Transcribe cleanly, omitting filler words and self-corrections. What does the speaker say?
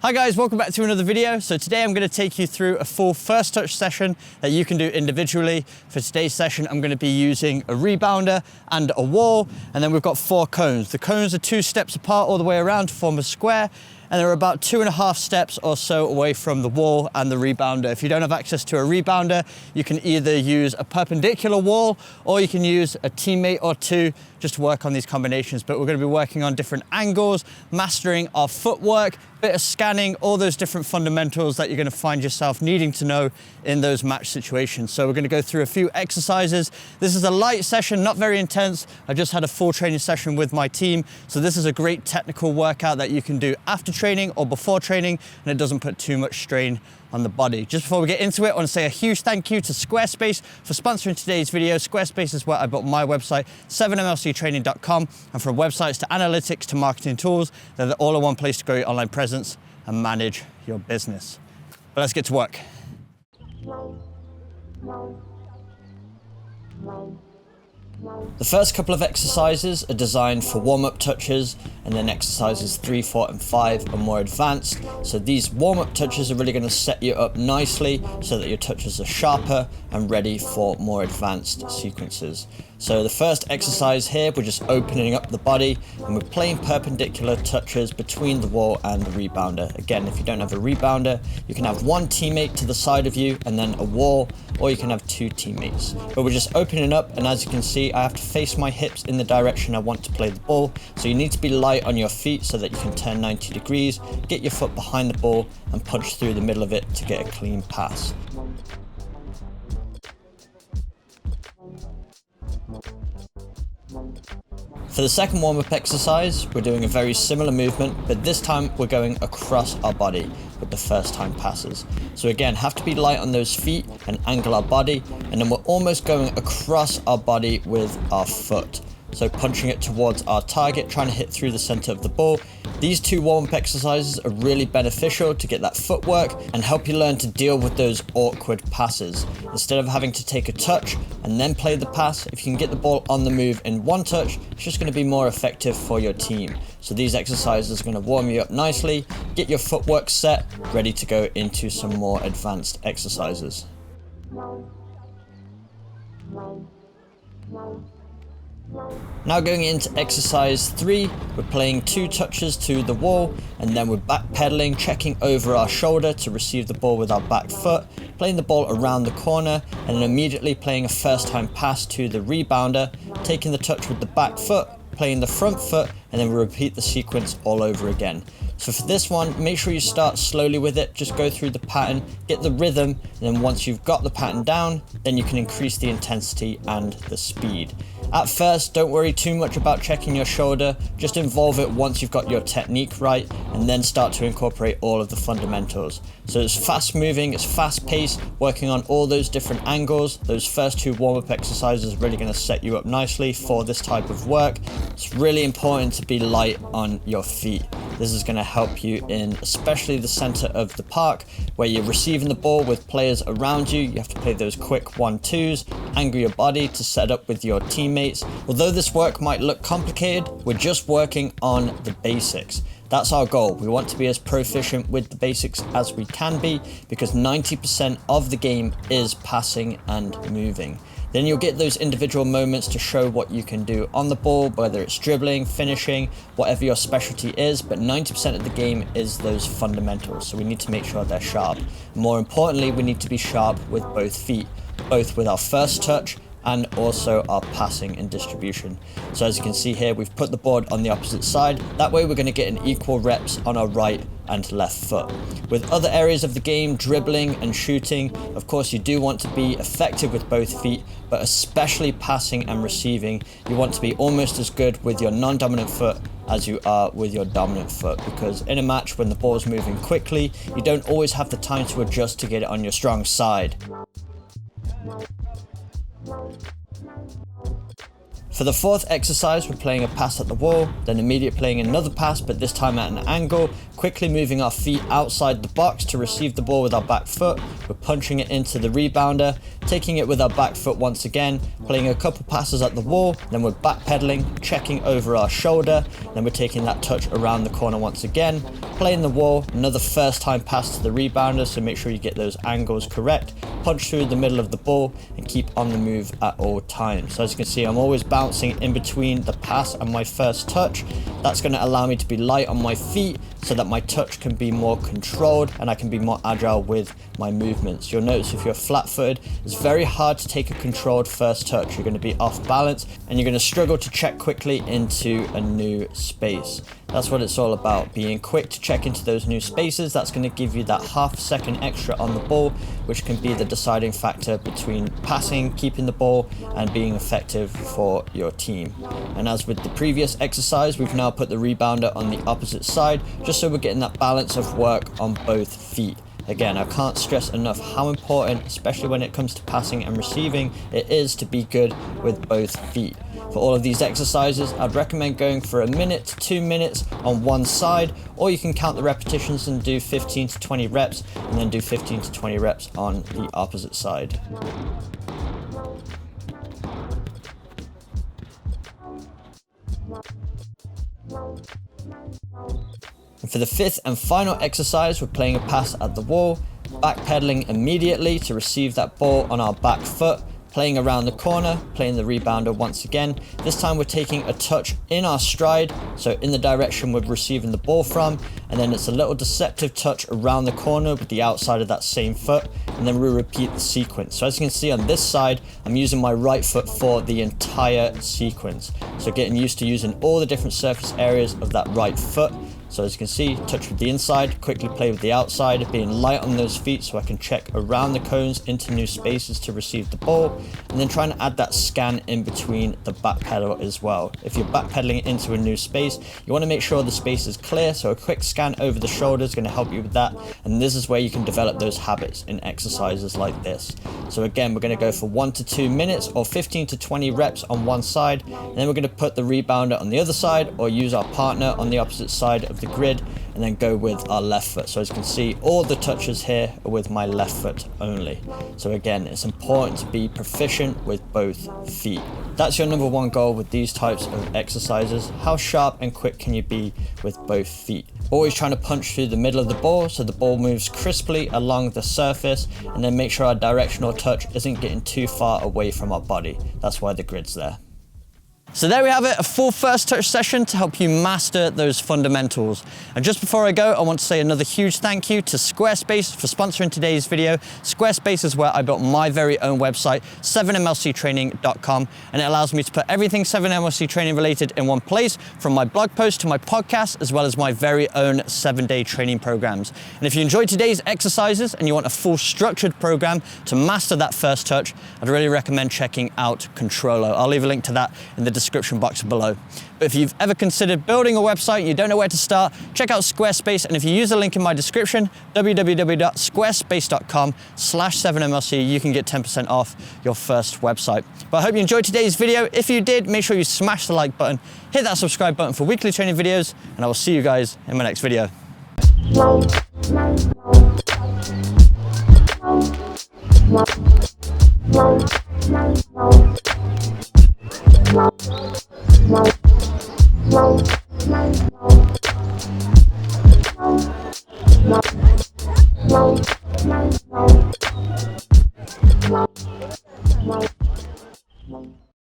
Hi guys, welcome back to another video. So today I'm going to take you through a full first touch session that you can do individually. For today's session, I'm going to be using a rebounder and a wall, and then we've got 4 cones. The cones are 2 steps apart all the way around to form a square, and they're about 2.5 steps or so away from the wall and the rebounder. If you don't have access to a rebounder, you can either use a perpendicular wall or you can use a teammate or 2 just to work on these combinations. But we're going to be working on different angles, mastering our footwork, bit of scanning, all those different fundamentals that you're going to find yourself needing to know in those match situations. So we're going to go through a few exercises. This is a light session, not very intense. I just had a full training session with my team. So this is a great technical workout that you can do after training or before training, and it doesn't put too much strain on the body. Just before we get into it, I want to say a huge thank you to Squarespace for sponsoring today's video. Squarespace is where I built my website, 7mlctraining.com, and from websites to analytics to marketing tools, they're the all-in-one place to grow your online presence and manage your business. But let's get to work. The first couple of exercises are designed for warm-up touches, and then exercises 3, 4, and 5 are more advanced. So these warm-up touches are really going to set you up nicely so that your touches are sharper and ready for more advanced sequences. So the first exercise here, we're just opening up the body and we're playing perpendicular touches between the wall and the rebounder. Again, if you don't have a rebounder, you can have 1 teammate to the side of you and then a wall, or you can have 2 teammates. But we're just opening up, and as you can see, I have to face my hips in the direction I want to play the ball. So you need to be light on your feet so that you can turn 90 degrees, get your foot behind the ball and punch through the middle of it to get a clean pass. For the second warm-up exercise, we're doing a very similar movement, but this time we're going across our body with the first time passes. So again, have to be light on those feet and angle our body, and then we're almost going across our body with our foot. So punching it towards our target, trying to hit through the center of the ball. These 2 warm-up exercises are really beneficial to get that footwork and help you learn to deal with those awkward passes. Instead of having to take a touch and then play the pass, if you can get the ball on the move in 1 touch, it's just going to be more effective for your team. So these exercises are going to warm you up nicely, get your footwork set, ready to go into some more advanced exercises. Now going into exercise 3, we're playing 2 touches to the wall, and then we're backpedaling, checking over our shoulder to receive the ball with our back foot, playing the ball around the corner, and then immediately playing a first time pass to the rebounder, taking the touch with the back foot, playing the front foot, and then we repeat the sequence all over again. So for this one, make sure you start slowly with it, just go through the pattern, get the rhythm, and then once you've got the pattern down, then you can increase the intensity and the speed. At first, don't worry too much about checking your shoulder, just involve it once you've got your technique right, and then start to incorporate all of the fundamentals. So it's fast moving, it's fast paced, working on all those different angles. Those first 2 warm-up exercises are really going to set you up nicely for this type of work. It's really important to be light on your feet. This is going to help you in especially the center of the park, where you're receiving the ball with players around you. You have to play those quick 1-2s, angle your body to set up with your teammates. Although this work might look complicated, we're just working on the basics. That's our goal. We want to be as proficient with the basics as we can be, because 90% of the game is passing and moving. Then you'll get those individual moments to show what you can do on the ball, whether it's dribbling, finishing, whatever your specialty is, but 90% of the game is those fundamentals. So we need to make sure they're sharp. More importantly, we need to be sharp with both feet, both with our first touch and also our passing and distribution. So as you can see here, we've put the board on the opposite side. That way we're going to get an equal reps on our right and left foot. With other areas of the game, dribbling and shooting, of course you do want to be effective with both feet, but especially passing and receiving, you want to be almost as good with your non-dominant foot as you are with your dominant foot, because in a match when the ball's moving quickly, you don't always have the time to adjust to get it on your strong side. For the fourth exercise, we're playing a pass at the wall, then immediately playing another pass, but this time at an angle, quickly moving our feet outside the box to receive the ball with our back foot. We're punching it into the rebounder, taking it with our back foot once again, playing a couple passes at the wall, then we're backpedaling, checking over our shoulder, then we're taking that touch around the corner once again, playing the wall, another first time pass to the rebounder, so make sure you get those angles correct, punch through the middle of the ball, and keep on the move at all times. So as you can see, I'm always bouncing in between the pass and my first touch. That's going to allow me to be light on my feet so that my touch can be more controlled and I can be more agile with my movements. You'll notice if you're flat-footed, it's very hard to take a controlled first touch. You're going to be off balance and you're going to struggle to check quickly into a new space. That's what it's all about, being quick to check into those new spaces. That's going to give you that half second extra on the ball, which can be the deciding factor between passing, keeping the ball, and being effective for your team. And as with the previous exercise, we've now put the rebounder on the opposite side, just so we're getting that balance of work on both feet. Again, I can't stress enough how important, especially when it comes to passing and receiving, it is to be good with both feet. For all of these exercises, I'd recommend going for a minute to 2 minutes on one side, or you can count the repetitions and do 15 to 20 reps, and then do 15 to 20 reps on the opposite side. And for the fifth and final exercise, we're playing a pass at the wall, backpedaling immediately to receive that ball on our back foot, playing around the corner, playing the rebounder once again. This time we're taking a touch in our stride, so in the direction we're receiving the ball from, and then it's a little deceptive touch around the corner with the outside of that same foot, and then we repeat the sequence. So as you can see on this side, I'm using my right foot for the entire sequence. So getting used to using all the different surface areas of that right foot. So as you can see, touch with the inside, quickly play with the outside, being light on those feet so I can check around the cones into new spaces to receive the ball, and then trying to add that scan in between the back pedal as well. If you're backpedaling into a new space, you want to make sure the space is clear, so a quick scan over the shoulder is going to help you with that, and this is where you can develop those habits in exercises like this. So again, we're going to go for 1 to 2 minutes or 15 to 20 reps on one side, and then we're going to put the rebounder on the other side or use our partner on the opposite side of the grid, and then go with our left foot. So as you can see, all the touches here are with my left foot only. So again, it's important to be proficient with both feet. That's your number one goal with these types of exercises. How sharp and quick can you be with both feet? Always trying to punch through the middle of the ball so the ball moves crisply along the surface, and then make sure our directional touch isn't getting too far away from our body. That's why the grid's there. So there we have it, a full first touch session to help you master those fundamentals. And just before I go, I want to say another huge thank you to Squarespace for sponsoring today's video. Squarespace is where I built my very own website, 7mlctraining.com, and it allows me to put everything 7mlc training related in one place, from my blog post to my podcast, as well as my very own 7-day training programs. And if you enjoyed today's exercises and you want a full structured program to master that first touch, I'd really recommend checking out Controllo. I'll leave a link to that in the description box below. But if you've ever considered building a website and you don't know where to start, check out Squarespace, and if you use the link in my description, www.squarespace.com/7mlc, you can get 10% off your first website. But I hope you enjoyed today's video. If you did, make sure you smash the like button, hit that subscribe button for weekly training videos, and I will see you guys in my next video. Bye.